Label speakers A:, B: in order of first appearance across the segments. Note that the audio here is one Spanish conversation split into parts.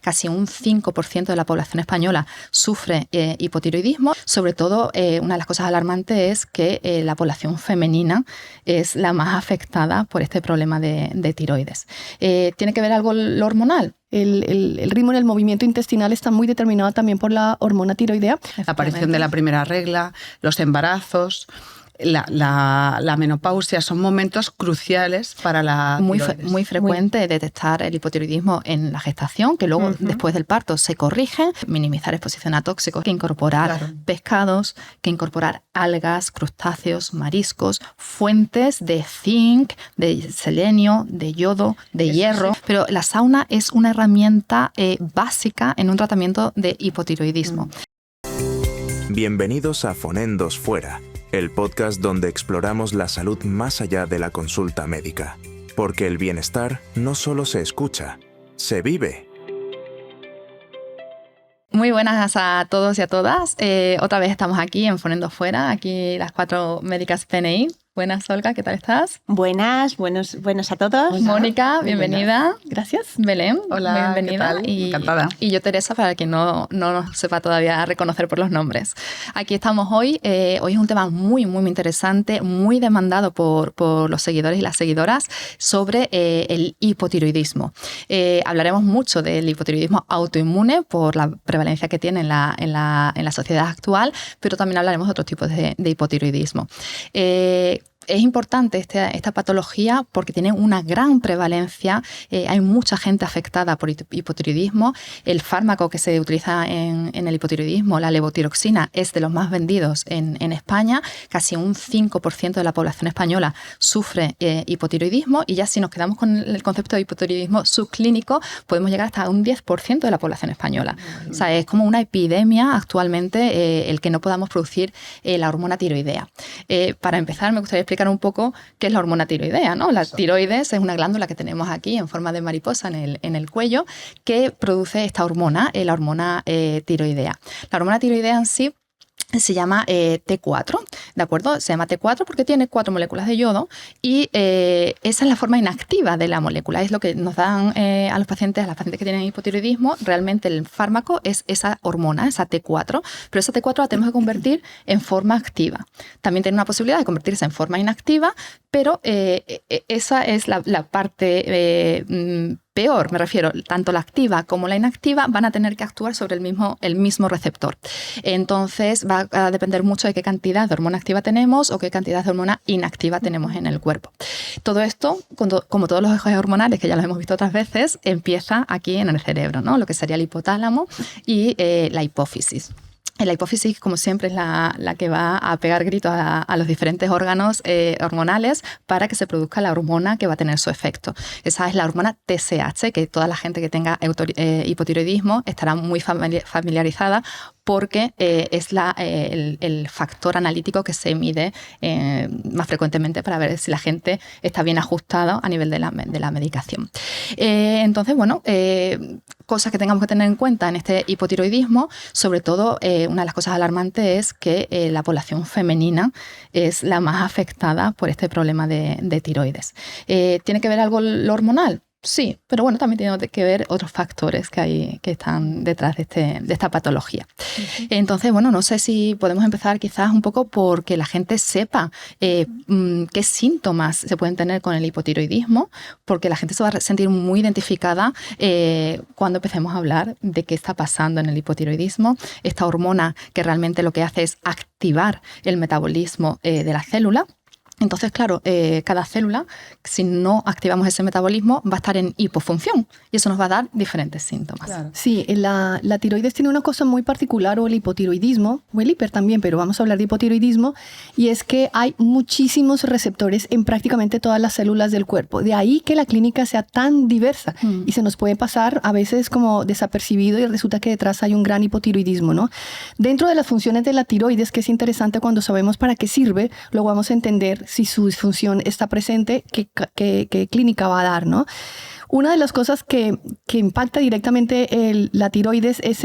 A: casi un 5% de la población española sufre hipotiroidismo. Sobre todo, una de las cosas alarmantes es que la población femenina es la más afectada por este problema de tiroides. ¿Tiene que ver algo lo hormonal?
B: El ritmo en el movimiento intestinal está muy determinado también por la hormona tiroidea.
C: La aparición de la primera regla, los embarazos, la menopausia son momentos cruciales para la tiroides.
A: Muy frecuente detectar el hipotiroidismo en la gestación, que luego después del parto se corrige, minimizar exposición a tóxicos, que incorporar pescados, que incorporar algas, crustáceos, mariscos, fuentes de zinc, de selenio, de yodo, de hierro. Pero la sauna es una herramienta básica en un tratamiento de hipotiroidismo.
D: Bienvenidos a Fonendos Fuera, el podcast donde exploramos la salud más allá de la consulta médica. Porque el bienestar no solo se escucha, se vive.
A: Muy buenas a todos y a todas. Otra vez estamos aquí en Fonendos Fuera, aquí las 4 médicas PNI. Buenas, Olga, ¿qué tal estás?
E: Buenas a todos.
A: Hola. Mónica, bienvenida.
B: Gracias.
A: Belén,
C: hola,
A: bienvenida.
C: ¿qué tal? Encantada.
A: Y yo, Teresa, para quien no nos sepa todavía reconocer por los nombres. Aquí estamos hoy. Hoy es un tema muy interesante, muy demandado por los seguidores y las seguidoras sobre el hipotiroidismo. Hablaremos mucho del hipotiroidismo autoinmune por la prevalencia que tiene en la sociedad actual, pero también hablaremos de otros tipos de hipotiroidismo. Es importante esta patología porque tiene una gran prevalencia. Hay mucha gente afectada por hipotiroidismo. El fármaco que se utiliza en el hipotiroidismo, la levotiroxina, es de los más vendidos en España. Casi un 5% de la población española sufre hipotiroidismo, y ya si nos quedamos con el concepto de hipotiroidismo subclínico, podemos llegar hasta un 10% de la población española. O sea, es como una epidemia actualmente el que no podamos producir la hormona tiroidea. Para empezar, me gustaría explicar un poco qué es la hormona tiroidea, ¿no? La tiroides es una glándula que tenemos aquí en forma de mariposa en el cuello, que produce esta hormona, la hormona tiroidea. La hormona tiroidea en sí se llama T4, ¿de acuerdo? Se llama T4 porque tiene 4 moléculas de yodo, y esa es la forma inactiva de la molécula. Es lo que nos dan a las pacientes que tienen hipotiroidismo. Realmente el fármaco es esa hormona, esa T4, pero esa T4 la tenemos que convertir en forma activa. También tiene una posibilidad de convertirse en forma inactiva, pero esa es la parte peor, me refiero, tanto la activa como la inactiva van a tener que actuar sobre el mismo receptor. Entonces va a depender mucho de qué cantidad de hormona activa tenemos o qué cantidad de hormona inactiva tenemos en el cuerpo. Todo esto, como todos los ejes hormonales, que ya los hemos visto otras veces, empieza aquí en el cerebro, ¿no? Lo que sería el hipotálamo y la hipófisis. La hipófisis, como siempre, es la que va a pegar gritos a los diferentes órganos hormonales para que se produzca la hormona que va a tener su efecto. Esa es la hormona TSH, que toda la gente que tenga hipotiroidismo estará muy familiarizada, porque es el factor analítico que se mide más frecuentemente para ver si la gente está bien ajustada a nivel de la medicación. Entonces, bueno, cosas que tengamos que tener en cuenta en este hipotiroidismo, sobre todo una de las cosas alarmantes es que la población femenina es la más afectada por este problema de tiroides. ¿Tiene que ver algo lo hormonal? Sí, pero bueno, también tiene que ver otros factores que están detrás de esta patología. Entonces, bueno, no sé si podemos empezar quizás un poco porque la gente sepa qué síntomas se pueden tener con el hipotiroidismo, porque la gente se va a sentir muy identificada cuando empecemos a hablar de qué está pasando en el hipotiroidismo. Esta hormona que realmente lo que hace es activar el metabolismo de la célula. Entonces, claro, cada célula, si no activamos ese metabolismo, va a estar en hipofunción, y eso nos va a dar diferentes síntomas.
B: Claro. Sí, la tiroides tiene una cosa muy particular, o el hipotiroidismo, o el hiper también, pero vamos a hablar de hipotiroidismo, y es que hay muchísimos receptores en prácticamente todas las células del cuerpo. De ahí que la clínica sea tan diversa, y se nos puede pasar a veces como desapercibido, y resulta que detrás hay un gran hipotiroidismo, ¿no? Dentro de las funciones de la tiroides, que es interesante cuando sabemos para qué sirve, luego vamos a entender si su disfunción está presente, qué clínica va a dar, ¿no? Una de las cosas que impacta directamente la tiroides es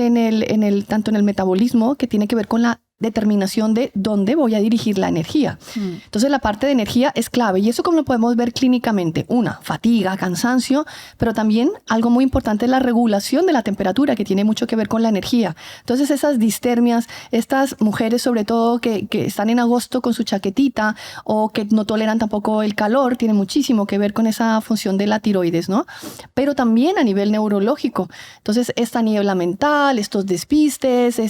B: tanto en el metabolismo, que tiene que ver con la determinación de dónde voy a dirigir la energía. Entonces la parte de energía es clave y eso como lo podemos ver clínicamente. Una, fatiga, cansancio, pero también algo muy importante es la regulación de la temperatura que tiene mucho que ver con la energía. Entonces esas distermias, estas mujeres sobre todo que están en agosto con su chaquetita o que no toleran tampoco el calor, tiene muchísimo que ver con esa función de la tiroides, ¿no? Pero también a nivel neurológico. Entonces esta niebla mental, estos despistes,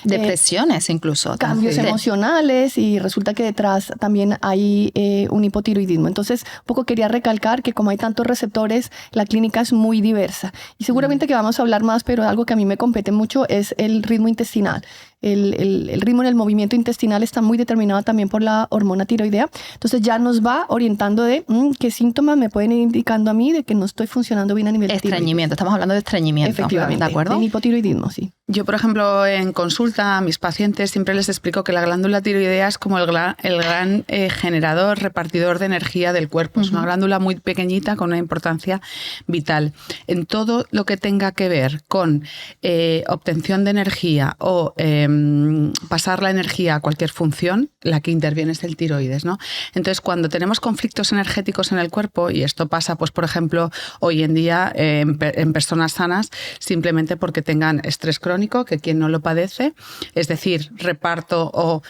A: depresiones incluso.
B: Cambios emocionales y resulta que detrás también hay un hipotiroidismo. Entonces, un poco quería recalcar que como hay tantos receptores, la clínica es muy diversa. Y seguramente que vamos a hablar más, pero algo que a mí me compete mucho es el ritmo intestinal. El ritmo en el movimiento intestinal está muy determinado también por la hormona tiroidea. Entonces ya nos va orientando de qué síntomas me pueden ir indicando a mí de que no estoy funcionando bien a nivel
A: estreñimiento. Estamos hablando de estreñimiento.
B: Efectivamente.
A: ¿De acuerdo?
B: De hipotiroidismo, sí.
C: Yo, por ejemplo, en consulta a mis pacientes siempre les explico que la glándula tiroidea es como el gran generador, repartidor de energía del cuerpo. Es una glándula muy pequeñita con una importancia vital. En todo lo que tenga que ver con obtención de energía o pasar la energía a cualquier función, la que interviene es el tiroides, ¿no? Entonces, cuando tenemos conflictos energéticos en el cuerpo, y esto pasa, pues, por ejemplo, hoy en día en personas sanas, simplemente porque tengan estrés crónico, que quien no lo padece, es decir, reparto o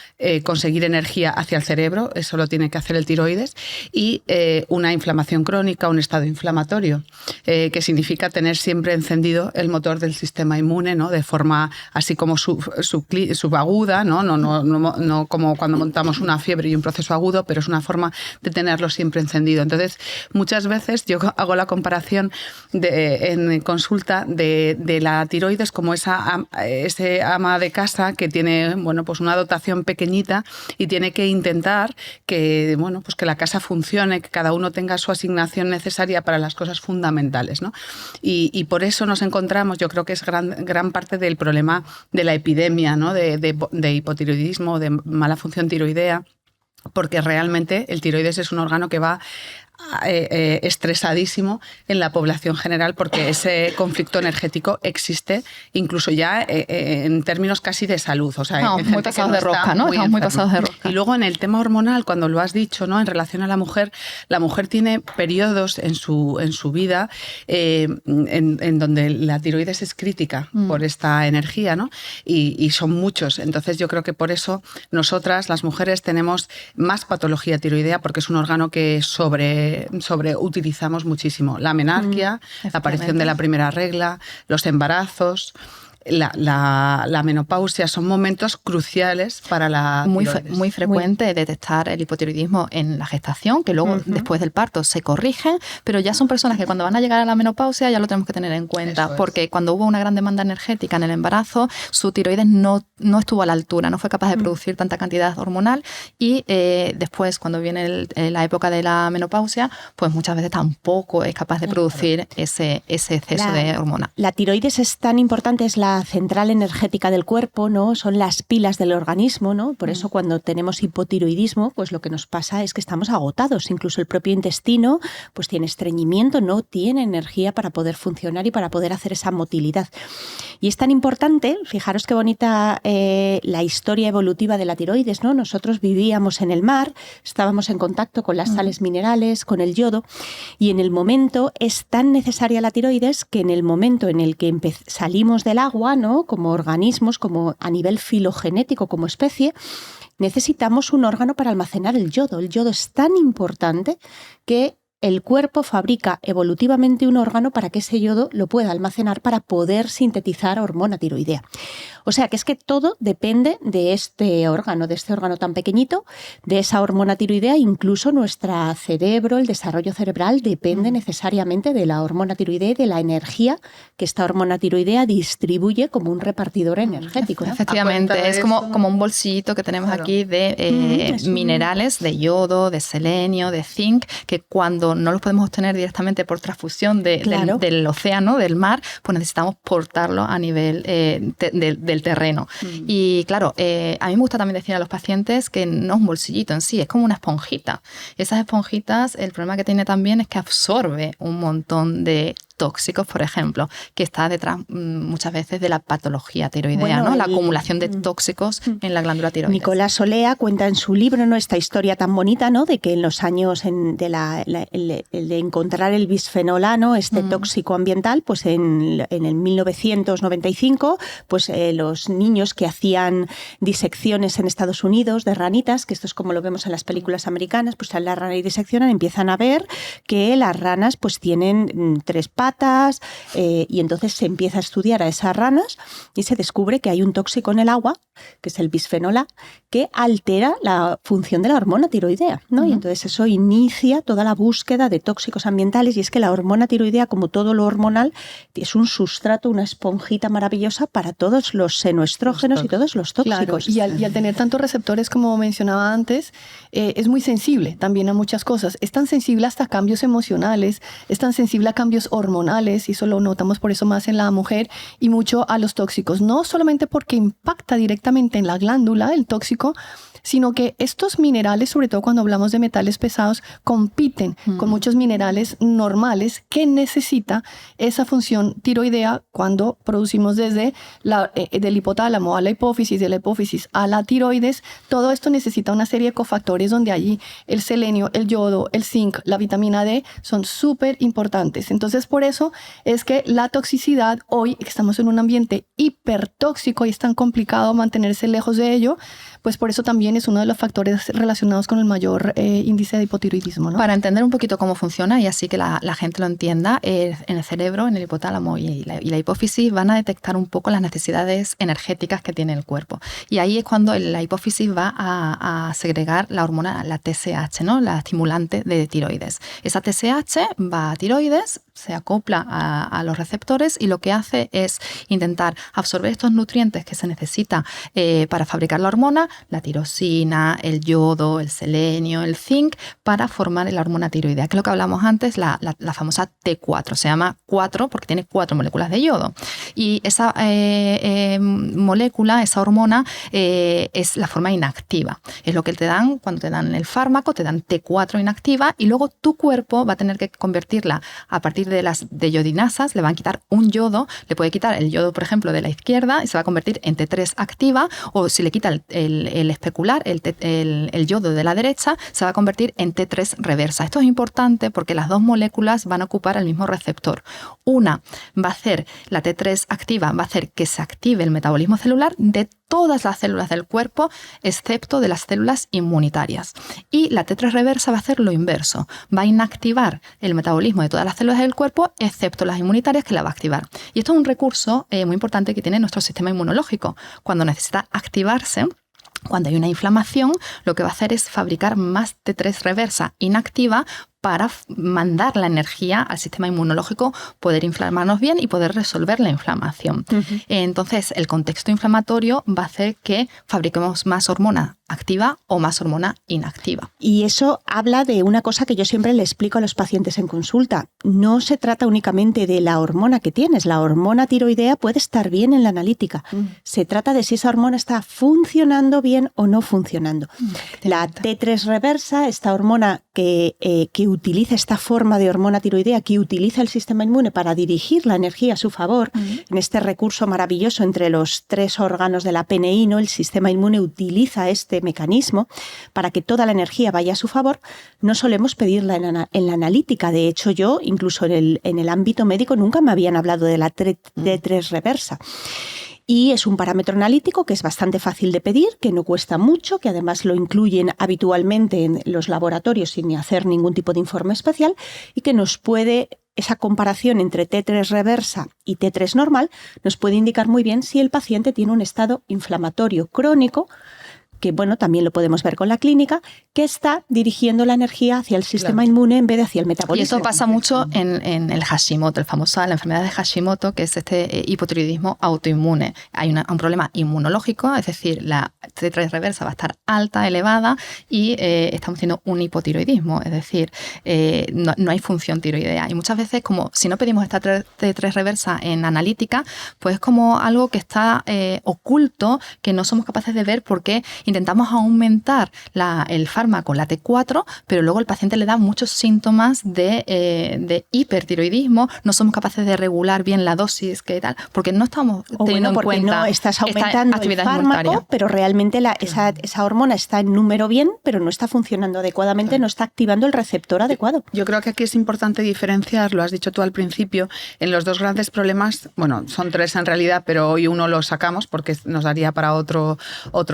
C: conseguir energía hacia el cerebro, eso lo tiene que hacer el tiroides, y una inflamación crónica, un estado inflamatorio, que significa tener siempre encendido el motor del sistema inmune, ¿no? De forma así como subaguda, ¿no? No como cuando montamos una fiebre y un proceso agudo, pero es una forma de tenerlo siempre encendido. Entonces, muchas veces yo hago la comparación en consulta de la tiroides como ese ama de casa que tiene, bueno, pues una dotación pequeñita y tiene que intentar que, bueno, pues que la casa funcione, que cada uno tenga su asignación necesaria para las cosas fundamentales, ¿no? Y por eso nos encontramos, yo creo que es gran parte del problema de la epidemia, ¿no? de hipotiroidismo, de mala función tiroidea, porque realmente el tiroides es un órgano que va estresadísimo en la población general porque ese conflicto energético existe incluso ya en términos casi de salud. O sea,
A: muy pasados de rosca, ¿no? Estamos muy pasados de rosca.
C: Y luego en el tema hormonal, cuando lo has dicho, ¿no? En relación a la mujer tiene periodos en su vida en donde la tiroides es crítica por esta energía, ¿no? Y son muchos. Entonces yo creo que por eso nosotras, las mujeres, tenemos más patología tiroidea porque es un órgano que sobreutilizamos muchísimo. La menarquia, la aparición de la primera regla, los embarazos, la menopausia son momentos cruciales para la tiroides.
A: Muy frecuente detectar el hipotiroidismo en la gestación, que luego después del parto se corrigen, pero ya son personas que cuando van a llegar a la menopausia ya lo tenemos que tener en cuenta, porque cuando hubo una gran demanda energética en el embarazo, su tiroides no estuvo a la altura, no fue capaz de producir tanta cantidad hormonal y después cuando viene la época de la menopausia, pues muchas veces tampoco es capaz de producir ese exceso de hormona.
E: La tiroides es tan importante, es la central energética del cuerpo, ¿no? Son las pilas del organismo, ¿no? Por eso cuando tenemos hipotiroidismo, pues lo que nos pasa es que estamos agotados. Incluso el propio intestino pues tiene estreñimiento, no tiene energía para poder funcionar y para poder hacer esa motilidad. Y es tan importante, fijaros qué bonita la historia evolutiva de la tiroides, ¿no? Nosotros vivíamos en el mar, estábamos en contacto con las sales minerales, con el yodo, y en el momento es tan necesaria la tiroides que en el momento en el que salimos del agua, ¿no? Como organismos, como a nivel filogenético, como especie, necesitamos un órgano para almacenar el yodo. El yodo es tan importante que el cuerpo fabrica evolutivamente un órgano para que ese yodo lo pueda almacenar para poder sintetizar hormona tiroidea. O sea que es que todo depende de este órgano tan pequeñito, de esa hormona tiroidea. Incluso nuestro cerebro, el desarrollo cerebral depende necesariamente de la hormona tiroidea y de la energía que esta hormona tiroidea distribuye como un repartidor energético, ¿no?
A: Efectivamente, es como un bolsillito que tenemos aquí de minerales, de yodo, de selenio, de zinc, que cuando no los podemos obtener directamente por transfusión del océano, del mar, pues necesitamos portarlo a nivel del terreno. Y claro, a mí me gusta también decir a los pacientes que no es un bolsillito en sí, es como una esponjita. Esas esponjitas, el problema que tiene también es que absorbe un montón de tóxicos, por ejemplo, que está detrás muchas veces de la patología tiroidea,
E: Bueno,
A: ¿no? La acumulación de tóxicos en la glándula tiroides.
E: Nicolás Olea cuenta en su libro, ¿no?, esta historia tan bonita, ¿no?, de que en los años de encontrar el bisfenol A, ¿no?, este tóxico ambiental, pues en el 1995, pues los niños que hacían disecciones en Estados Unidos de ranitas, que esto es como lo vemos en las películas americanas, pues a la rana y diseccionan, empiezan a ver que las ranas pues tienen 3 patas, y entonces se empieza a estudiar a esas ranas y se descubre que hay un tóxico en el agua, que es el bisfenol A, que altera la función de la hormona tiroidea, ¿no? Y entonces eso inicia toda la búsqueda de tóxicos ambientales, y es que la hormona tiroidea, como todo lo hormonal, es un sustrato, una esponjita maravillosa para todos los senoestrógenos y todos los tóxicos.
B: Claro, y al tener tantos receptores, como mencionaba antes, es muy sensible también a muchas cosas. Es tan sensible hasta cambios emocionales, es tan sensible a cambios hormonales, y eso lo notamos por eso más en la mujer, y mucho a los tóxicos. No solamente porque impacta directamente en la glándula el tóxico, sino que estos minerales, sobre todo cuando hablamos de metales pesados, compiten con muchos minerales normales que necesita esa función tiroidea cuando producimos desde del hipotálamo a la hipófisis, de la hipófisis a la tiroides. Todo esto necesita una serie de cofactores donde allí el selenio, el yodo, el zinc, la vitamina D son súper importantes. Entonces, por eso es que la toxicidad, hoy que estamos en un ambiente hipertóxico y es tan complicado mantenerse lejos de ello, pues por eso también es uno de los factores relacionados con el mayor índice de hipotiroidismo, ¿no?
A: Para entender un poquito cómo funciona y así que la gente lo entienda, en el cerebro, en el hipotálamo y la hipófisis van a detectar un poco las necesidades energéticas que tiene el cuerpo. Y ahí es cuando la hipófisis va a segregar la hormona, la TSH, ¿no?, la estimulante de tiroides. Esa TSH va a tiroides, se acopla a los receptores y lo que hace es intentar absorber estos nutrientes que se necesita para fabricar la hormona, la tirosina, el yodo, el selenio, el zinc, para formar la hormona tiroidea, que es lo que hablamos antes, la famosa T4. Se llama 4 porque tiene 4 moléculas de yodo. Y esa molécula, esa hormona, es la forma inactiva. Es lo que te dan cuando te dan el fármaco, te dan T4 inactiva, y luego tu cuerpo va a tener que convertirla a partir de las deyodinasas, le van a quitar un yodo, le puede quitar el yodo, por ejemplo, de la izquierda y se va a convertir en T3 activa, o si le quita el especular, el yodo de la derecha, se va a convertir en T3 reversa. Esto es importante porque las dos moléculas van a ocupar el mismo receptor. Una va a hacer, la T3 activa, va a hacer que se active el metabolismo celular de todas las células del cuerpo, excepto de las células inmunitarias. Y la T3 reversa va a hacer lo inverso. Va a inactivar el metabolismo de todas las células del cuerpo, excepto las inmunitarias, que la va a activar. Y esto es un recurso muy importante que tiene nuestro sistema inmunológico. Cuando necesita activarse, cuando hay una inflamación, lo que va a hacer es fabricar más T3 reversa inactiva para mandar la energía al sistema inmunológico, poder inflamarnos bien y poder resolver la inflamación. Entonces, el contexto inflamatorio va a hacer que fabriquemos más hormona activa o más hormona inactiva.
E: Y eso habla de una cosa que yo siempre le explico a los pacientes en consulta. No se trata únicamente de la hormona que tienes. La hormona tiroidea puede estar bien en la analítica. Se trata de si esa hormona está funcionando bien o no funcionando. La T3 reversa, esta hormona que utiliza esta forma de hormona tiroidea, que utiliza el sistema inmune para dirigir la energía a su favor, en este recurso maravilloso entre los 3 órganos de la PNI, ¿no? El sistema inmune utiliza este mecanismo para que toda la energía vaya a su favor. No solemos pedirla en la analítica. De hecho, yo, incluso en el ámbito médico, nunca me habían hablado de la T3 reversa. Y es un parámetro analítico que es bastante fácil de pedir, que no cuesta mucho, que además lo incluyen habitualmente en los laboratorios sin hacer ningún tipo de informe especial, y que nos puede, esa comparación entre T3 reversa y T3 normal, nos puede indicar muy bien si el paciente tiene un estado inflamatorio crónico, que bueno, también lo podemos ver con la clínica, que está dirigiendo la energía hacia el sistema inmune en vez de hacia el metabolismo.
A: Y eso pasa mucho en el Hashimoto, la enfermedad de Hashimoto, que es este hipotiroidismo autoinmune. Hay un problema inmunológico, es decir, la T3 reversa va a estar alta, elevada, y estamos teniendo un hipotiroidismo, es decir, no hay función tiroidea. Y muchas veces, como si no pedimos esta T3 reversa en analítica, pues es como algo que está oculto, que no somos capaces de ver porque intentamos aumentar el fármaco, la T4, pero luego el paciente le da muchos síntomas de hipertiroidismo, no somos capaces de regular bien la dosis, que tal, porque no estamos teniendo en cuenta...
E: no estás aumentando el fármaco, pero realmente esa hormona está en número bien, pero no está funcionando adecuadamente, no está activando el receptor adecuado.
C: Yo creo que aquí es importante diferenciar, lo has dicho tú al principio, en los dos grandes problemas, bueno, son tres en realidad, pero hoy uno lo sacamos porque nos daría para otro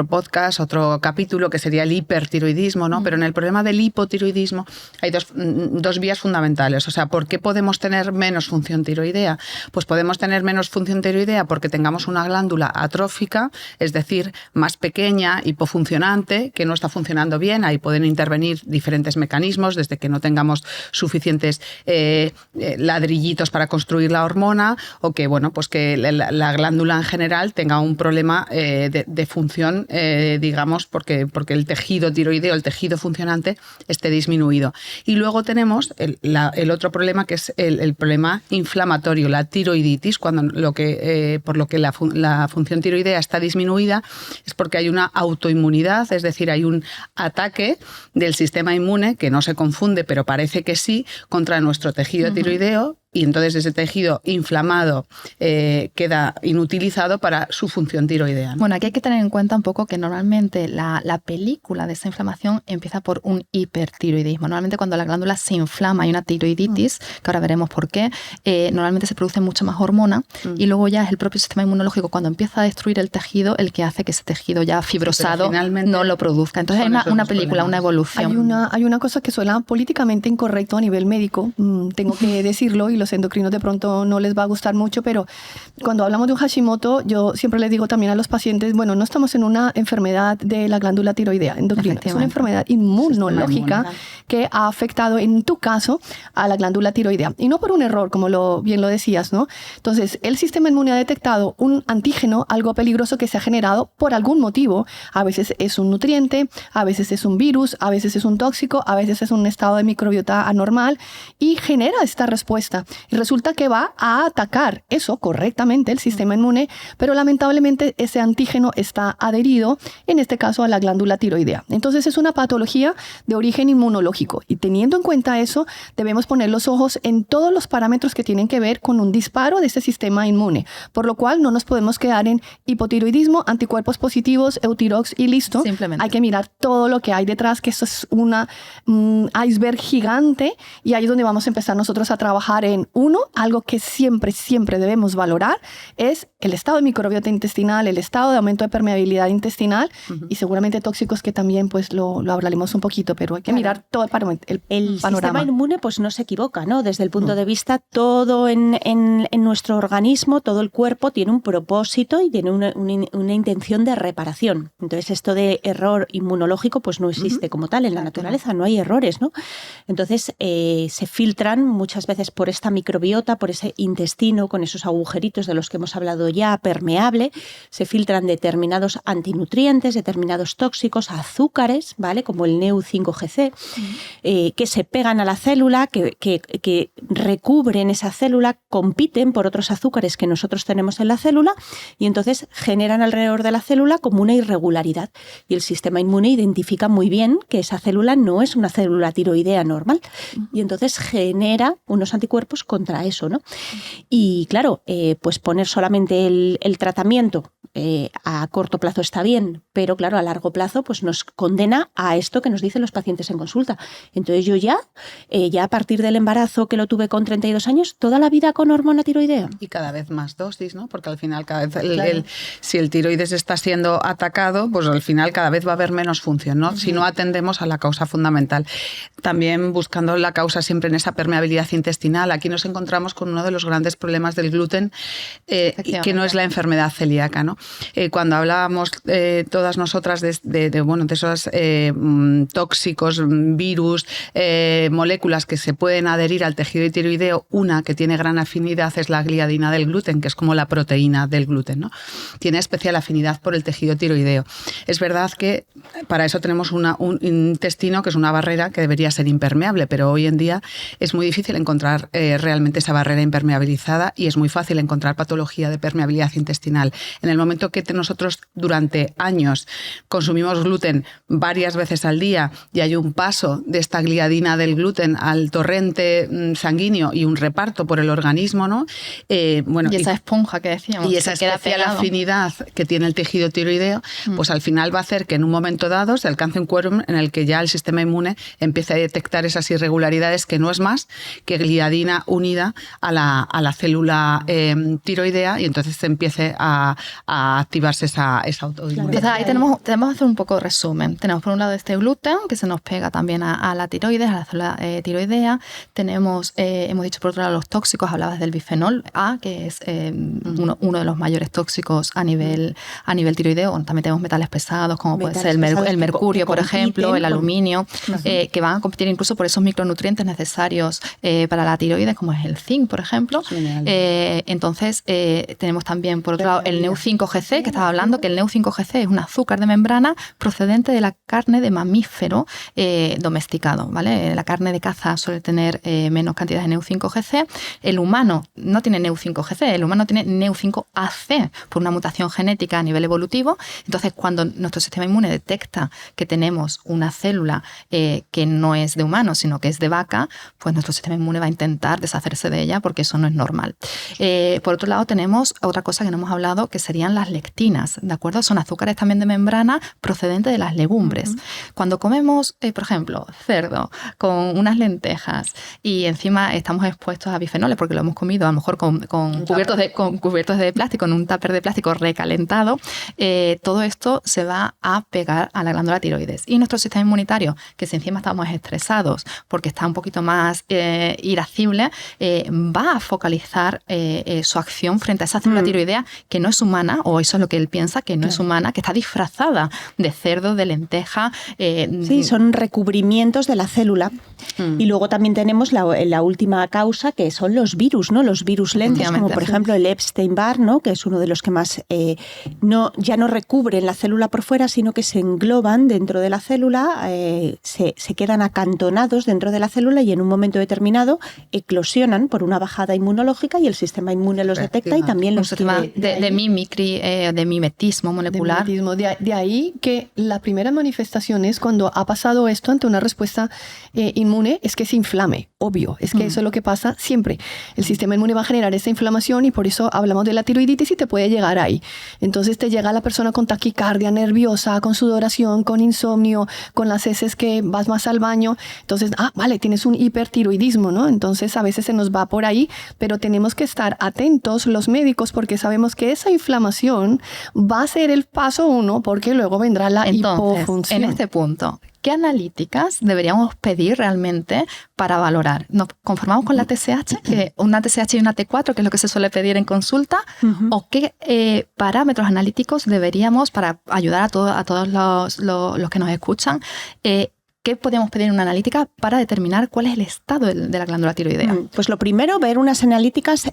C: podcast, otro capítulo, que sería el hipertiroidismo, ¿no? Pero en el problema del hipotiroidismo hay dos vías fundamentales. O sea, ¿por qué podemos tener menos función tiroidea? Pues podemos tener menos función tiroidea porque tengamos una glándula atrófica, es decir, más pequeña, hipofuncionante, que no está funcionando bien. Ahí pueden intervenir diferentes mecanismos, desde que no tengamos suficientes ladrillitos para construir la hormona, o que, bueno, pues que la glándula en general tenga un problema de función, digamos, porque el tejido tiroideo, el tejido funcionante, esté disminuido. Y luego tenemos el otro problema, que es el problema inflamatorio, la tiroiditis, cuando por lo que la función tiroidea está disminuida, es porque hay una autoinmunidad, es decir, hay un ataque del sistema inmune, que no se confunde, pero parece que sí, contra nuestro tejido tiroideo, y entonces ese tejido inflamado queda inutilizado para su función tiroidea, ¿no?
A: Bueno, aquí hay que tener en cuenta un poco que normalmente la película de esa inflamación empieza por un hipertiroidismo. Normalmente cuando la glándula se inflama, hay una tiroiditis, que ahora veremos por qué, normalmente se produce mucha más hormona y luego ya es el propio sistema inmunológico, cuando empieza a destruir el tejido, el que hace que ese tejido ya fibrosado no lo produzca. Entonces hay una película, una evolución.
B: Hay una cosa que suena políticamente incorrecto a nivel médico, tengo que decirlo, y los endocrinos de pronto no les va a gustar mucho, pero cuando hablamos de un Hashimoto, yo siempre les digo también a los pacientes, bueno, no estamos en una enfermedad de la glándula tiroidea endocrina, es una enfermedad inmunológica que ha afectado, en tu caso, a la glándula tiroidea. Y no por un error, como bien lo decías, ¿no? Entonces, el sistema inmune ha detectado un antígeno, algo peligroso que se ha generado por algún motivo. A veces es un nutriente, a veces es un virus, a veces es un tóxico, a veces es un estado de microbiota anormal, y genera esta respuesta. Y resulta que va a atacar eso correctamente, el sistema inmune, pero lamentablemente ese antígeno está adherido, en este caso, a la glándula tiroidea. Entonces es una patología de origen inmunológico, y teniendo en cuenta eso, debemos poner los ojos en todos los parámetros que tienen que ver con un disparo de ese sistema inmune, por lo cual no nos podemos quedar en hipotiroidismo, anticuerpos positivos, Eutirox y listo.
A: Simplemente.
B: Hay que mirar todo lo que hay detrás, que eso es una iceberg gigante, y ahí es donde vamos a empezar nosotros a trabajar en algo que siempre debemos valorar, es el estado de microbiota intestinal, el estado de aumento de permeabilidad intestinal, y seguramente tóxicos, que también pues lo hablaremos un poquito, pero hay que mirar todo el panorama.
E: Sistema inmune pues no se equivoca, ¿no? Desde el punto de vista, todo en nuestro organismo, todo el cuerpo tiene un propósito y tiene una intención de reparación. Entonces esto de error inmunológico pues no existe como tal en la naturaleza, no hay errores, ¿no? Entonces se filtran muchas veces por esta microbiota, por ese intestino con esos agujeritos de los que hemos hablado ya, permeable, se filtran determinados antinutrientes, determinados tóxicos, azúcares, ¿vale? Como el Neu5Gc, que se pegan a la célula, que recubren esa célula, compiten por otros azúcares que nosotros tenemos en la célula, y entonces generan alrededor de la célula como una irregularidad. Y el sistema inmune identifica muy bien que esa célula no es una célula tiroidea normal, y entonces genera unos anticuerpos contra eso, ¿no? Y claro, pues poner solamente el tratamiento a corto plazo está bien, pero claro, a largo plazo pues nos condena a esto que nos dicen los pacientes en consulta. Entonces yo ya a partir del embarazo, que lo tuve con 32 años, toda la vida con hormona tiroidea.
C: Y cada vez más dosis, ¿no? Porque al final cada vez si el tiroides está siendo atacado, pues al final cada vez va a haber menos función, ¿no? Si no atendemos a la causa fundamental. También buscando la causa siempre en esa permeabilidad intestinal. Aquí nos encontramos con uno de los grandes problemas del gluten, que no es la enfermedad celíaca, ¿no? Cuando hablábamos todas nosotras de esos tóxicos, virus, moléculas que se pueden adherir al tejido tiroideo, una que tiene gran afinidad es la gliadina del gluten, que es como la proteína del gluten, ¿no? Tiene especial afinidad por el tejido tiroideo. Es verdad que para eso tenemos un intestino que es una barrera que debería ser impermeable, pero hoy en día es muy difícil encontrar realmente esa barrera impermeabilizada, y es muy fácil encontrar patología de permeabilidad intestinal. En el momento momento que nosotros durante años consumimos gluten varias veces al día y hay un paso de esta gliadina del gluten al torrente sanguíneo y un reparto por el organismo, ¿no?
A: Y esa esponja que decíamos.
C: Y esa especial afinidad que tiene el tejido tiroideo, pues al final va a hacer que en un momento dado se alcance un quórum en el que ya el sistema inmune empiece a detectar esas irregularidades, que no es más que gliadina unida a la célula tiroidea, y entonces se empiece a activarse esa autoinmunidad.
A: Entonces ahí tenemos que hacer un poco de resumen. Tenemos por un lado este gluten que se nos pega también a la tiroides, a la célula tiroidea. Tenemos, hemos dicho por otro lado los tóxicos, hablabas del bifenol A, que es uno de los mayores tóxicos a nivel tiroideo. También tenemos metales pesados, como puede ser el mercurio, por ejemplo, el aluminio, que van a competir incluso por esos micronutrientes necesarios para la tiroides, como es el zinc, por ejemplo. Entonces, tenemos también, por otro lado, el Neu5Gc, que estaba hablando, que el Neu5Gc es un azúcar de membrana procedente de la carne de mamífero domesticado, ¿vale? La carne de caza suele tener menos cantidad de Neu5Gc. El humano no tiene Neu5Gc, el humano tiene Neu5AC por una mutación genética a nivel evolutivo. Entonces, cuando nuestro sistema inmune detecta que tenemos una célula que no es de humano, sino que es de vaca, pues nuestro sistema inmune va a intentar deshacerse de ella, porque eso no es normal. Por otro lado, tenemos otra cosa que no hemos hablado, que serían las lectinas, ¿de acuerdo? Son azúcares también de membrana procedentes de las legumbres. Cuando comemos, por ejemplo, cerdo con unas lentejas y encima estamos expuestos a bifenoles porque lo hemos comido a lo mejor con cubiertos de plástico, en un tupper de plástico recalentado, todo esto se va a pegar a la glándula tiroides. Y nuestro sistema inmunitario, que si encima estamos estresados porque está un poquito más irascible, va a focalizar su acción frente a esa célula tiroidea que no es humana, o eso es lo que él piensa, que no es humana, que está disfrazada de cerdo, de lenteja.
E: Sí, son recubrimientos de la célula. Y luego también tenemos la última causa, que son los virus, ¿no? Los virus lentos, como por ejemplo el Epstein-Barr, ¿no? Que es uno de los que más ya no recubren la célula por fuera, sino que se engloban dentro de la célula, se quedan acantonados dentro de la célula y en un momento determinado eclosionan por una bajada inmunológica y el sistema inmune los detecta y también los
A: quiere. De mimicry, de mimetismo molecular.
B: De ahí que la primera manifestación es cuando ha pasado esto ante una respuesta inmune, es que se inflame, obvio. Es que eso es lo que pasa siempre. El sistema inmune va a generar esa inflamación y por eso hablamos de la tiroiditis y te puede llegar ahí. Entonces te llega la persona con taquicardia nerviosa, con sudoración, con insomnio, con las heces que vas más al baño. Entonces, vale, tienes un hipertiroidismo, ¿no? Entonces a veces se nos va por ahí, pero tenemos que estar atentos los médicos porque sabemos que esa inflamación va a ser el paso 1 porque luego vendrá la hipofunción.
A: En este punto, ¿qué analíticas deberíamos pedir realmente para valorar? ¿Nos conformamos con la TSH, que una TSH y una T4, que es lo que se suele pedir en consulta? ¿O qué parámetros analíticos deberíamos, para ayudar a todos los que nos escuchan, ¿qué podríamos pedir en una analítica para determinar cuál es el estado de la glándula tiroidea?
E: Pues lo primero, ver unas analíticas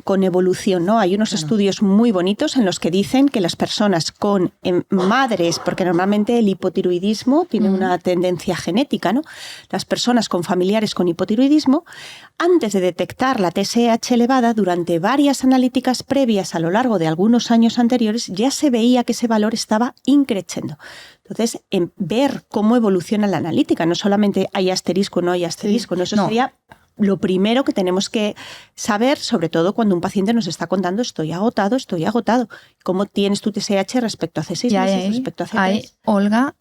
E: con evolución, ¿no? Hay unos estudios muy bonitos en los que dicen que las personas con madres, porque normalmente el hipotiroidismo tiene una tendencia genética, ¿no? Las personas con familiares con hipotiroidismo, antes de detectar la TSH elevada, durante varias analíticas previas a lo largo de algunos años anteriores, ya se veía que ese valor estaba increciendo. Entonces, ver cómo evoluciona la analítica, no solamente hay asterisco o no hay asterisco, ¿no? Eso sería lo primero que tenemos que saber, sobre todo cuando un paciente nos está contando estoy agotado. ¿Cómo tienes tu TSH respecto a hace 6 meses, respecto a hace 3?
A: Olga,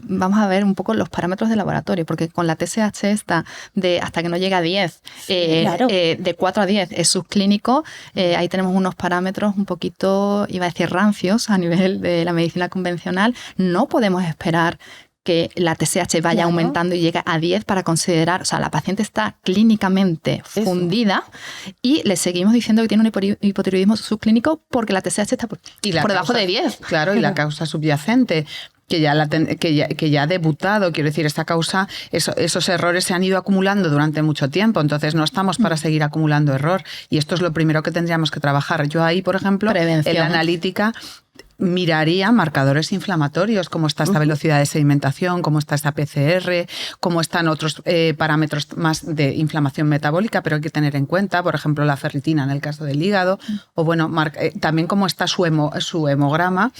A: vamos a ver un poco los parámetros de laboratorio, porque con la TSH esta de hasta que no llega a 10, de 4 a 10 es subclínico, ahí tenemos unos parámetros un poquito, iba a decir rancios, a nivel de la medicina convencional. No podemos esperar que la TSH vaya aumentando y llegue a 10 para considerar, o sea, la paciente está clínicamente fundida y le seguimos diciendo que tiene un hipotiroidismo subclínico porque la TSH está por debajo de 10.
C: Claro, y la causa subyacente, que ya ha debutado, quiero decir, esta causa, esos errores se han ido acumulando durante mucho tiempo, entonces no estamos para seguir acumulando error, y esto es lo primero que tendríamos que trabajar. Yo ahí, por ejemplo, en la analítica miraría marcadores inflamatorios, cómo está esta velocidad de sedimentación, cómo está esta PCR, cómo están otros parámetros más de inflamación metabólica, pero hay que tener en cuenta, por ejemplo, la ferritina en el caso del hígado, o bueno, también cómo está su hemograma,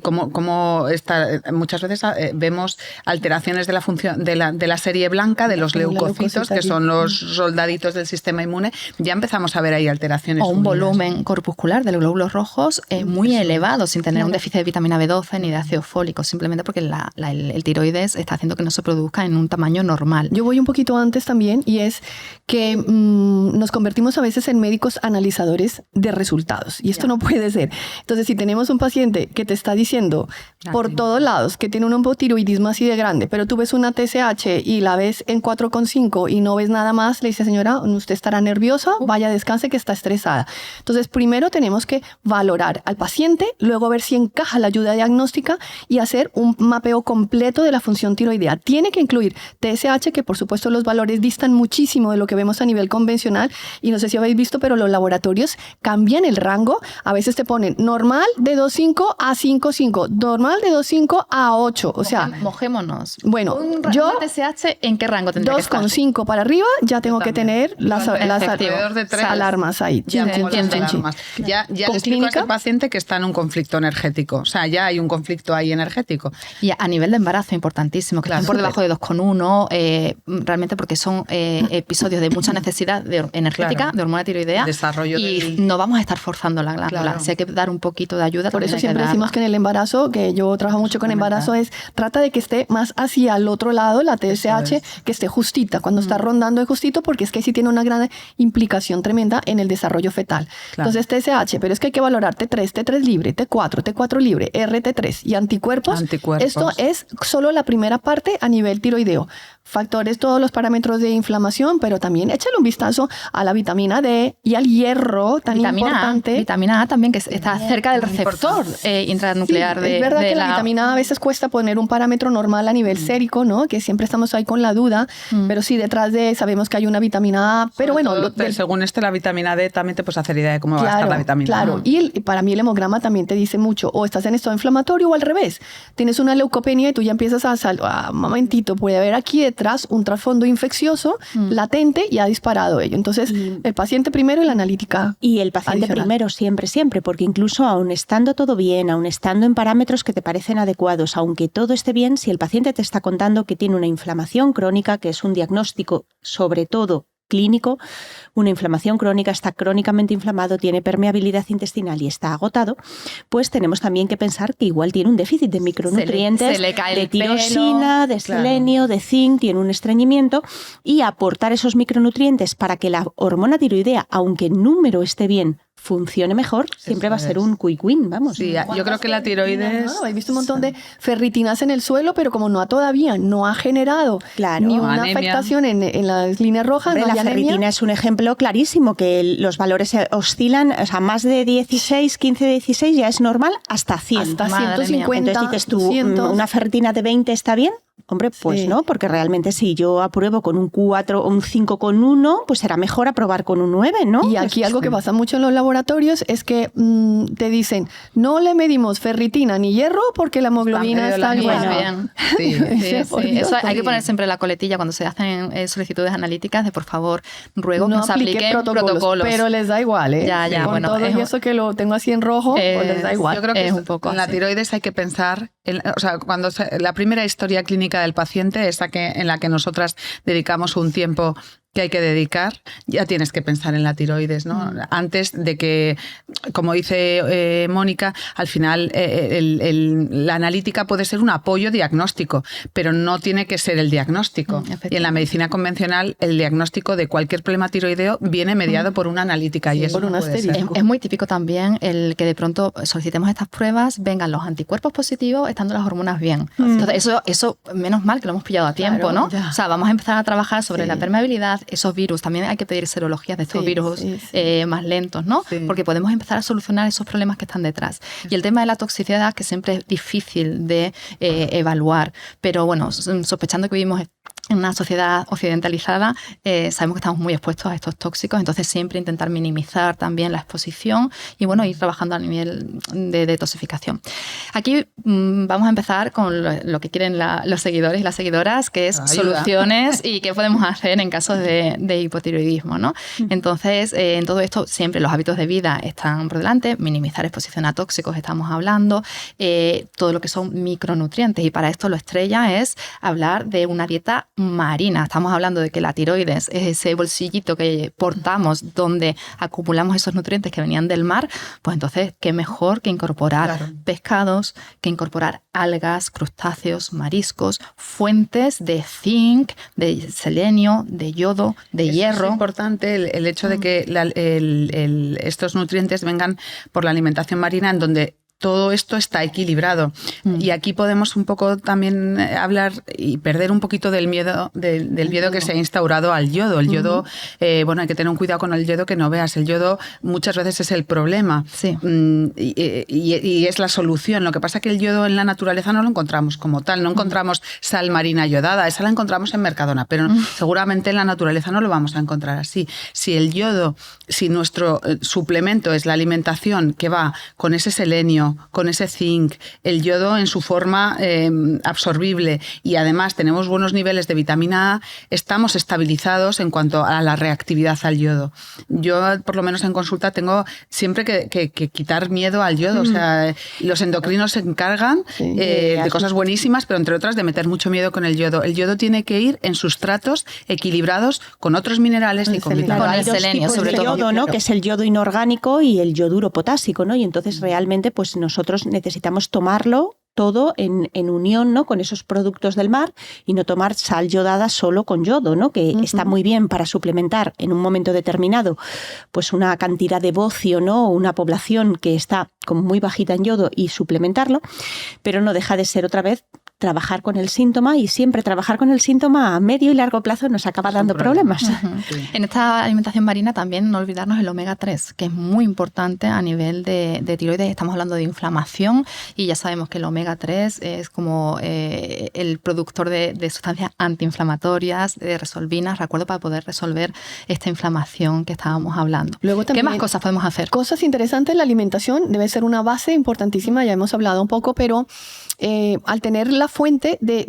C: cómo está, muchas veces vemos alteraciones de la función de la serie blanca, de los leucocitos, que son los soldaditos del sistema inmune. Ya empezamos a ver ahí alteraciones.
A: O un volumen corpuscular de los glóbulos rojos muy elevado, sin tener un déficit de vitamina B12 ni de ácido fólico, simplemente porque el tiroides está haciendo que no se produzca en un tamaño normal.
B: Yo voy un poquito antes también, y es que nos convertimos a veces en médicos analizadores de resultados, y esto no puede ser. Entonces, si tenemos un paciente que te está diciendo por todos lados que tiene un hipotiroidismo así de grande, pero tú ves una TSH y la ves en 4,5 y no ves nada más, le dice, señora, usted estará nerviosa, vaya, descanse, que está estresada. Entonces, primero tenemos que valorar al paciente, luego ver si encaja la ayuda diagnóstica y hacer un mapeo completo de la función tiroidea. Tiene que incluir TSH, que por supuesto los valores distan muchísimo de lo que vemos a nivel convencional, y no sé si habéis visto, pero los laboratorios cambian el rango. A veces te ponen normal de 2,5 a 5,5, normal de 2,5 a 8. O sea,
A: mojémonos.
B: Bueno,
A: yo TSH, ¿en qué rango tendría que estar?
B: 2,5 para arriba ya tengo que tener las alarmas ahí.
C: Ya le explico a ese paciente que está en un conflicto energético. O sea, ya hay un conflicto ahí energético.
A: Y a nivel de embarazo, importantísimo, que estén por debajo de 2,1, realmente porque son episodios de mucha necesidad energética, de hormona tiroidea, no vamos a estar forzando la glándula. Si hay que dar un poquito de ayuda.
B: Por eso siempre decimos que en el embarazo, que yo trabajo mucho con embarazo, trata de que esté más hacia el otro lado, la TSH, que esté justita. Cuando está rondando es justito, porque es que sí tiene una gran implicación tremenda en el desarrollo fetal. Entonces, TSH, pero es que hay que valorar T3, T3 libre, T4 libre, RT3 y anticuerpos. Esto es solo la primera parte a nivel tiroideo. Factores, todos los parámetros de inflamación, pero también échale un vistazo a la vitamina D y al hierro, tan importante.
A: Vitamina A también, que está cerca del receptor intranuclear de
B: es verdad que la vitamina A a veces cuesta poner un parámetro normal a nivel sérico, ¿no? Que siempre estamos ahí con la duda, pero sí, detrás de sabemos que hay una vitamina A, pero bueno...
C: según la vitamina D también te puedes hacer idea de cómo va a estar la vitamina A.
B: Claro, y para mí el hemograma también te dice mucho, o estás en estado inflamatorio o al revés. Tienes una leucopenia y tú ya empiezas un momentito, puede haber aquí detrás un trasfondo infeccioso latente y ha disparado ello. Entonces, el paciente primero y la analítica.
E: Y el paciente primero, siempre, porque incluso aun estando todo bien, aun estando en parámetros que te parecen adecuados, aunque todo esté bien, si el paciente te está contando que tiene una inflamación crónica, que es un diagnóstico sobre todo clínico, una inflamación crónica, está crónicamente inflamado, tiene permeabilidad intestinal y está agotado, pues tenemos también que pensar que igual tiene un déficit de micronutrientes,
A: se le cae
E: de
A: el pelo,
E: tirosina, de selenio, de zinc, tiene un estreñimiento, y aportar esos micronutrientes para que la hormona tiroidea, aunque el número esté bien, funcione mejor, siempre va a ser un quick win, vamos.
C: Sí, yo creo que la tiroides...
B: He visto un montón de ferritinas en el suelo, pero como todavía no ha generado ni una afectación en las líneas rojas,
E: la ferritina es un ejemplo clarísimo, que los valores oscilan, o sea, más de 16, 15 de 16 ya es normal, hasta 100.
B: Hasta 150,
E: entonces dices tú,
B: 200.
E: ¿una ferritina de 20 está bien? Hombre, pues no, porque realmente si yo apruebo con un 4 o un 5,1, pues será mejor aprobar con un 9, ¿no?
B: Y aquí algo que pasa mucho en los laboratorios es que te dicen, no le medimos ferritina ni hierro porque la hemoglobina está bien.
A: Sí. Eso hay que poner siempre la coletilla cuando se hacen solicitudes analíticas de, por favor, ruego que nos apliquen protocolos.
B: Pero les da igual, ¿eh?
A: Ya,
B: con todo y eso que lo tengo así en rojo, pues les da igual.
C: Yo creo que
A: es un poco
C: con la tiroides hay que pensar, cuando la primera historia clínica del paciente, en la que nosotras dedicamos un tiempo que hay que dedicar, ya tienes que pensar en la tiroides, ¿no? Antes de que, como dice Mónica, al final la analítica puede ser un apoyo diagnóstico, pero no tiene que ser el diagnóstico. Y en la medicina convencional, el diagnóstico de cualquier problema tiroideo viene mediado por una analítica, y eso no puede ser.
A: Es muy típico también el que de pronto solicitemos estas pruebas, vengan los anticuerpos positivos, estando las hormonas bien. Entonces, eso menos mal que lo hemos pillado a tiempo, ¿no? Ya. O sea, vamos a empezar a trabajar sobre la permeabilidad, esos virus. También hay que pedir serologías de estos virus más lentos, ¿no? Sí. Porque podemos empezar a solucionar esos problemas que están detrás. Y el tema de la toxicidad, que siempre es difícil de evaluar, pero bueno, sospechando que vivimos en una sociedad occidentalizada sabemos que estamos muy expuestos a estos tóxicos, entonces siempre intentar minimizar también la exposición y bueno, ir trabajando a nivel de detoxificación. Aquí vamos a empezar con lo que quieren los seguidores y las seguidoras, que es soluciones y qué podemos hacer en casos de hipotiroidismo, ¿no? Entonces, en todo esto siempre los hábitos de vida están por delante, minimizar exposición a tóxicos, estamos hablando, todo lo que son micronutrientes, y para esto lo estrella es hablar de una dieta marina. Estamos hablando de que la tiroides es ese bolsillito que portamos donde acumulamos esos nutrientes que venían del mar, pues entonces qué mejor que incorporar pescados, que incorporar algas, crustáceos, mariscos, fuentes de zinc, de selenio, de yodo, de hierro.
C: Es importante el hecho de que estos nutrientes vengan por la alimentación marina, en donde todo esto está equilibrado. Y aquí podemos un poco también hablar y perder un poquito del miedo que se ha instaurado al yodo. El yodo, bueno, hay que tener un cuidado con el yodo, que no veas. El yodo muchas veces es el problema y es la solución. Lo que pasa es que el yodo en la naturaleza no lo encontramos como tal. No encontramos sal marina yodada. Esa la encontramos en Mercadona, pero seguramente en la naturaleza no lo vamos a encontrar así. Si nuestro suplemento es la alimentación que va con ese selenio, con ese zinc, el yodo en su forma absorbible, y además tenemos buenos niveles de vitamina A, estamos estabilizados en cuanto a la reactividad al yodo. Yo, por lo menos en consulta, tengo siempre que quitar miedo al yodo. O sea, los endocrinos se encargan de cosas buenísimas, pero entre otras de meter mucho miedo con el yodo. El yodo tiene que ir en sustratos equilibrados con otros minerales y con vitaminas.
E: Con el selenio, sobre todo, yodo, ¿no? Que es el yodo inorgánico y el yoduro potásico, ¿no? Y entonces realmente pues nosotros necesitamos tomarlo todo en unión, ¿no? Con esos productos del mar, y no tomar sal yodada solo con yodo, ¿no? Que está muy bien para suplementar en un momento determinado pues una cantidad de bocio, ¿no? Una población que está como muy bajita en yodo, y suplementarlo, pero no deja de ser otra vez trabajar con el síntoma, y siempre trabajar con el síntoma a medio y largo plazo nos acaba dando problemas.
A: En esta alimentación marina también no olvidarnos el omega 3, que es muy importante a nivel de tiroides. Estamos hablando de inflamación y ya sabemos que el omega 3 es como el productor de sustancias antiinflamatorias, de resolvinas, recuerdo, para poder resolver esta inflamación que estábamos hablando.
B: Luego también,
A: ¿qué más cosas podemos hacer?
B: Cosas interesantes, la alimentación debe ser una base importantísima, ya hemos hablado un poco, pero al tener la fuente de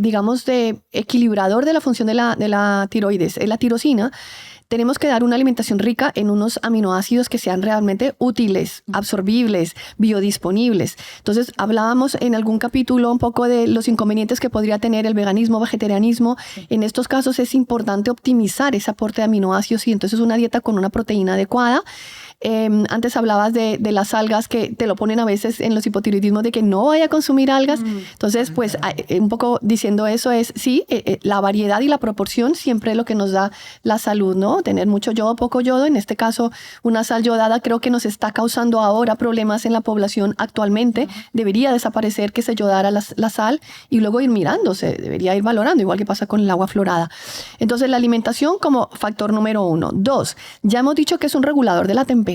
B: equilibrador de la función de la tiroides, la tirosina, tenemos que dar una alimentación rica en unos aminoácidos que sean realmente útiles, absorbibles, biodisponibles. Entonces, hablábamos en algún capítulo un poco de los inconvenientes que podría tener el veganismo, vegetarianismo. En estos casos es importante optimizar ese aporte de aminoácidos, y entonces una dieta con una proteína adecuada. Antes hablabas de las algas, que te lo ponen a veces en los hipotiroidismos de que no vaya a consumir algas. Entonces, pues un poco diciendo eso es, sí, la variedad y la proporción siempre es lo que nos da la salud, ¿no? Tener mucho yodo, poco yodo. En este caso, una sal yodada creo que nos está causando ahora problemas en la población actualmente. Debería desaparecer que se yodara la sal, y luego ir mirando, se debería ir valorando, igual que pasa con el agua fluorada. Entonces, la alimentación como factor número 1. 2, ya hemos dicho que es un regulador de la temperatura.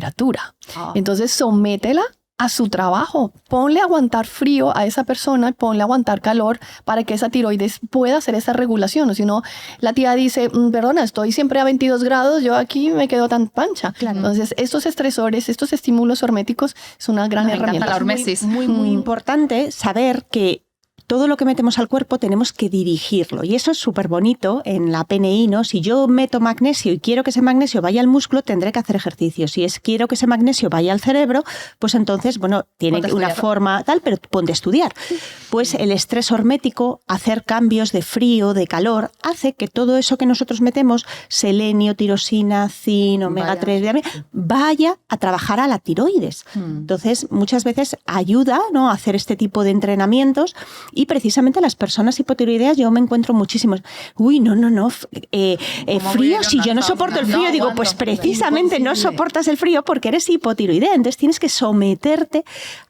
B: Entonces, sométela a su trabajo. Ponle a aguantar frío a esa persona, ponle a aguantar calor para que esa tiroides pueda hacer esa regulación. O si no, la tía dice, perdona, estoy siempre a 22 grados, yo aquí me quedo tan pancha. Claro. Entonces, estos estresores, estos estímulos horméticos es una gran herramienta.
A: La hormesis.
E: Es muy importante saber que todo lo que metemos al cuerpo tenemos que dirigirlo, y eso es súper bonito en la PNI, ¿no? Si yo meto magnesio y quiero que ese magnesio vaya al músculo, tendré que hacer ejercicio. Si quiero que ese magnesio vaya al cerebro, pues entonces, bueno, tiene una forma tal, pero ponte a estudiar. Pues el estrés hormético, hacer cambios de frío, de calor, hace que todo eso que nosotros metemos, selenio, tirosina, zinc, omega 3, vaya a trabajar a la tiroides. Entonces, muchas veces ayuda, ¿no?, a hacer este tipo de entrenamientos. Y precisamente las personas hipotiroideas, yo me encuentro muchísimos. Frío, si yo no soporto el frío, digo, pues precisamente no soportas el frío porque eres hipotiroidea. Entonces tienes que someterte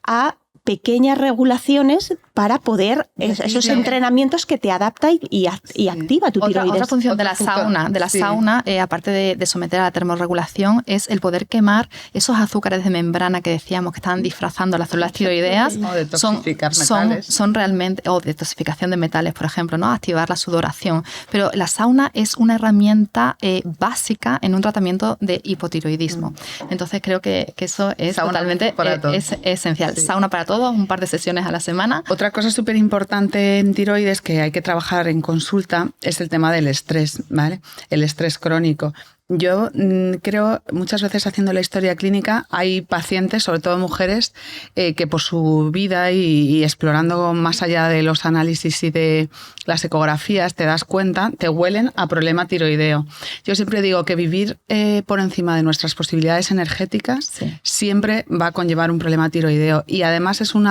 E: a pequeñas regulaciones para poder esos entrenamientos que te adapta y activa tu tiroides.
A: Otra función de la sauna, aparte de someter a la termorregulación, es el poder quemar esos azúcares de membrana que decíamos que están disfrazando las células tiroideas.
C: O detoxificar metales.
A: Son realmente, o detoxificación de metales, por ejemplo, ¿no? Activar la sudoración. Pero la sauna es una herramienta básica en un tratamiento de hipotiroidismo. Entonces creo que eso es sauna totalmente es esencial. Sí. Sauna para todos, un par de sesiones a la semana.
C: Otra cosa súper importante en tiroides que hay que trabajar en consulta es el tema del estrés, ¿vale? El estrés crónico. Yo creo, muchas veces haciendo la historia clínica, hay pacientes, sobre todo mujeres, que por su vida y explorando más allá de los análisis y de las ecografías, te das cuenta, te huelen a problema tiroideo. Yo siempre digo que vivir por encima de nuestras posibilidades energéticas siempre va a conllevar un problema tiroideo. Y además es un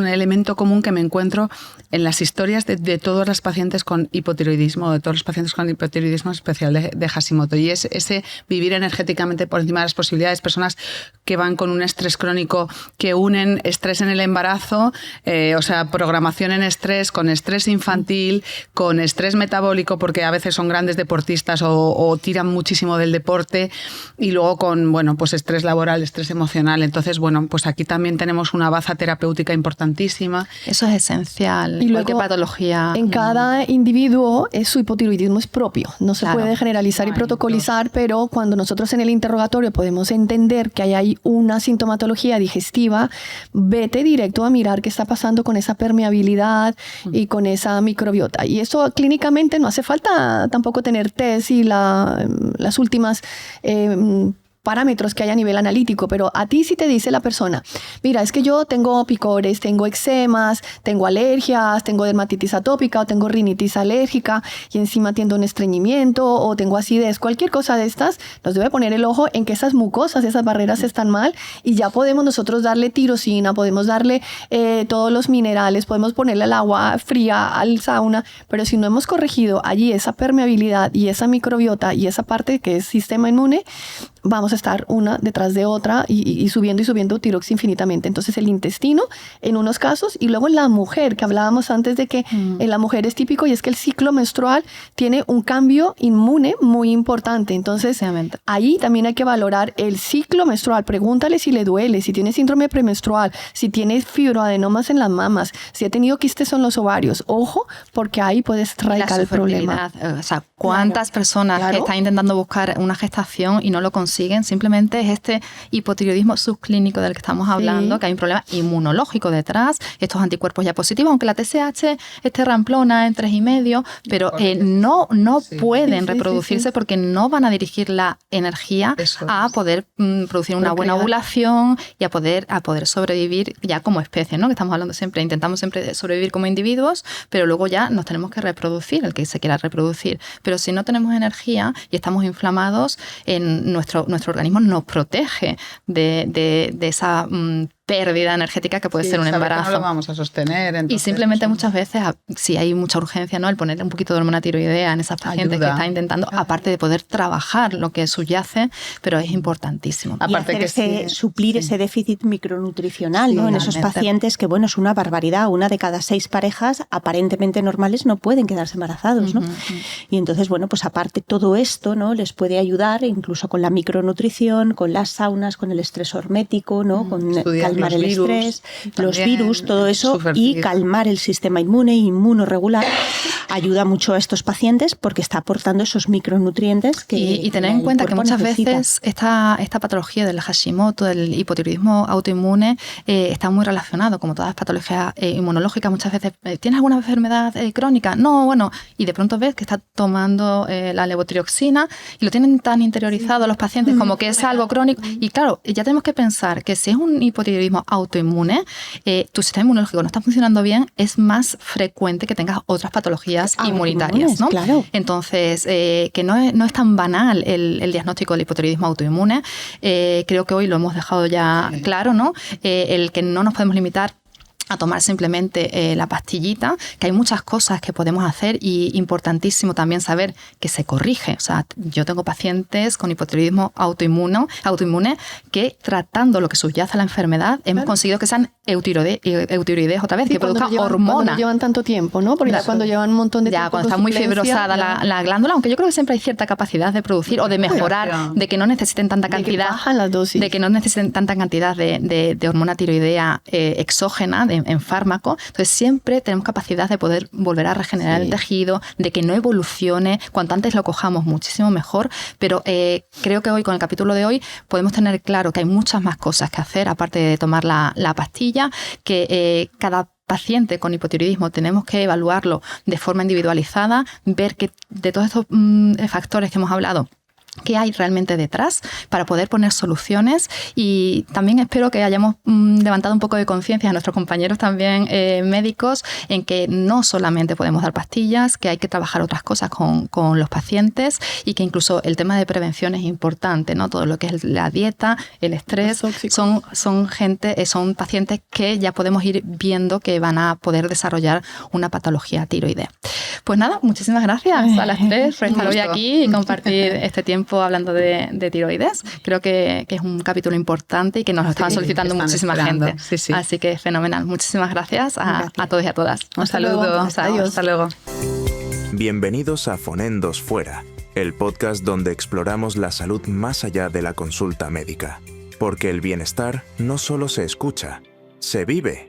C: elemento común que me encuentro en las historias de todas las pacientes con hipotiroidismo, de todos los pacientes con hipotiroidismo especial de Hashimoto, y es ese vivir energéticamente por encima de las posibilidades, personas que van con un estrés crónico, que unen estrés en el embarazo, o sea, programación en estrés, con estrés infantil, con estrés metabólico, porque a veces son grandes deportistas o tiran muchísimo del deporte, y luego con, bueno, pues estrés laboral, estrés emocional. Entonces, bueno, pues aquí también tenemos una baza terapéutica importantísima.
A: Eso es esencial.
B: Y luego,
A: patología.
B: En cada individuo su hipotiroidismo es propio, no se puede generalizar y protocolizar, pero cuando nosotros en el interrogatorio podemos entender que hay una sintomatología digestiva, vete directo a mirar qué está pasando con esa permeabilidad y con esa microbiota. Y eso clínicamente no hace falta tampoco tener test y las últimas parámetros que hay a nivel analítico, pero a ti sí te dice la persona, mira, es que yo tengo picores, tengo eczemas, tengo alergias, tengo dermatitis atópica o tengo rinitis alérgica y encima tengo un estreñimiento o tengo acidez, cualquier cosa de estas, nos debe poner el ojo en que esas mucosas, esas barreras están mal, y ya podemos nosotros darle tirosina, podemos darle todos los minerales, podemos ponerle el agua fría al sauna, pero si no hemos corregido allí esa permeabilidad y esa microbiota y esa parte que es sistema inmune, vamos a estar una detrás de otra y subiendo tirox infinitamente. Entonces el intestino en unos casos, y luego en la mujer, que hablábamos antes de que en la mujer es típico, y es que el ciclo menstrual tiene un cambio inmune muy importante. Entonces ahí también hay que valorar el ciclo menstrual. Pregúntale si le duele, si tiene síndrome premenstrual, si tiene fibroadenomas en las mamas, si ha tenido quistes en los ovarios. Ojo, porque ahí puedes radicar el problema.
A: O sea, ¿cuántas personas que están intentando buscar una gestación y no lo consiguen? Simplemente es este hipotiroidismo subclínico del que estamos hablando, que hay un problema inmunológico detrás, estos anticuerpos ya positivos, aunque la TSH esté ramplona en 3,5, pero no pueden reproducirse porque no van a dirigir la energía a poder producir una buena ovulación y a poder sobrevivir ya como especie, ¿no? Que estamos hablando siempre, intentamos siempre sobrevivir como individuos, pero luego ya nos tenemos que reproducir, el que se quiera reproducir. Pero si no tenemos energía y estamos inflamados, en nuestro organismo nos protege de esa pérdida energética que puede ser un embarazo.
C: No lo vamos a sostener. Entonces,
A: y simplemente muchas veces, si hay mucha urgencia, ¿no? El ponerle un poquito de hormona tiroidea en esas pacientes que están intentando, aparte de poder trabajar lo que subyace, pero es importantísimo.
E: Aparte que suplir ese déficit micronutricional, ¿no? En esos pacientes que, bueno, es una barbaridad. Una de cada 6 parejas aparentemente normales no pueden quedarse embarazados, ¿no? Y entonces, bueno, pues aparte todo esto, ¿no? Les puede ayudar incluso con la micronutrición, con las saunas, con el estrés hormético, ¿no? Con calmar el estrés, los virus, todo eso, y calmar el sistema inmune, inmunorregular, ayuda mucho a estos pacientes porque está aportando esos micronutrientes que
A: y tener en cuenta que muchas veces esta patología del Hashimoto, del hipotiroidismo autoinmune, está muy relacionado, como todas las patologías inmunológicas. Muchas veces, ¿tienes alguna enfermedad crónica? No, bueno, y de pronto ves que está tomando la levotiroxina y lo tienen tan interiorizado los pacientes como que es algo crónico. Y claro, ya tenemos que pensar que si es un hipotiroidismo autoinmune, tu sistema inmunológico no está funcionando bien, es más frecuente que tengas otras patologías inmunitarias, ¿no?
E: Claro.
A: Entonces, que no es tan banal el diagnóstico del hipotiroidismo autoinmune. Creo que hoy lo hemos dejado ya claro, ¿no? El que no nos podemos limitar a tomar simplemente la pastillita, que hay muchas cosas que podemos hacer y importantísimo también saber que se corrige. O sea, yo tengo pacientes con hipotiroidismo autoinmune que tratando lo que subyace a la enfermedad hemos conseguido que sean eutiroideos otra vez, que produzcan hormonas.
B: Cuando llevan tanto tiempo, ¿no? Porque ya cuando llevan un montón de tiempo.
A: Ya, cuando está muy fibrosada la glándula, aunque yo creo que siempre hay cierta capacidad de producir o de mejorar, de que no necesiten tanta cantidad.
B: De que bajan las dosis.
A: De que no necesiten tanta cantidad de hormona tiroidea exógena, en fármaco. Entonces siempre tenemos capacidad de poder volver a regenerar el tejido, de que no evolucione, cuanto antes lo cojamos muchísimo mejor, pero creo que hoy con el capítulo de hoy podemos tener claro que hay muchas más cosas que hacer aparte de tomar la pastilla, que cada paciente con hipotiroidismo tenemos que evaluarlo de forma individualizada, ver que de todos estos factores que hemos hablado, qué hay realmente detrás para poder poner soluciones, y también espero que hayamos levantado un poco de conciencia a nuestros compañeros también médicos en que no solamente podemos dar pastillas, que hay que trabajar otras cosas con los pacientes, y que incluso el tema de prevención es importante, ¿no? Todo lo que es la dieta, el estrés, son pacientes que ya podemos ir viendo que van a poder desarrollar una patología tiroidea. Pues nada, muchísimas gracias a las tres por estar hoy aquí y compartir este tiempo hablando de tiroides. Creo que es un capítulo importante y que nos lo están solicitando muchísima gente.
C: Sí.
A: Así que fenomenal. Muchísimas gracias a todos y a todas.
C: Un saludo.
B: Adiós.
C: Hasta luego.
D: Bienvenidos a Fonendos Fuera, el podcast donde exploramos la salud más allá de la consulta médica. Porque el bienestar no solo se escucha, se vive.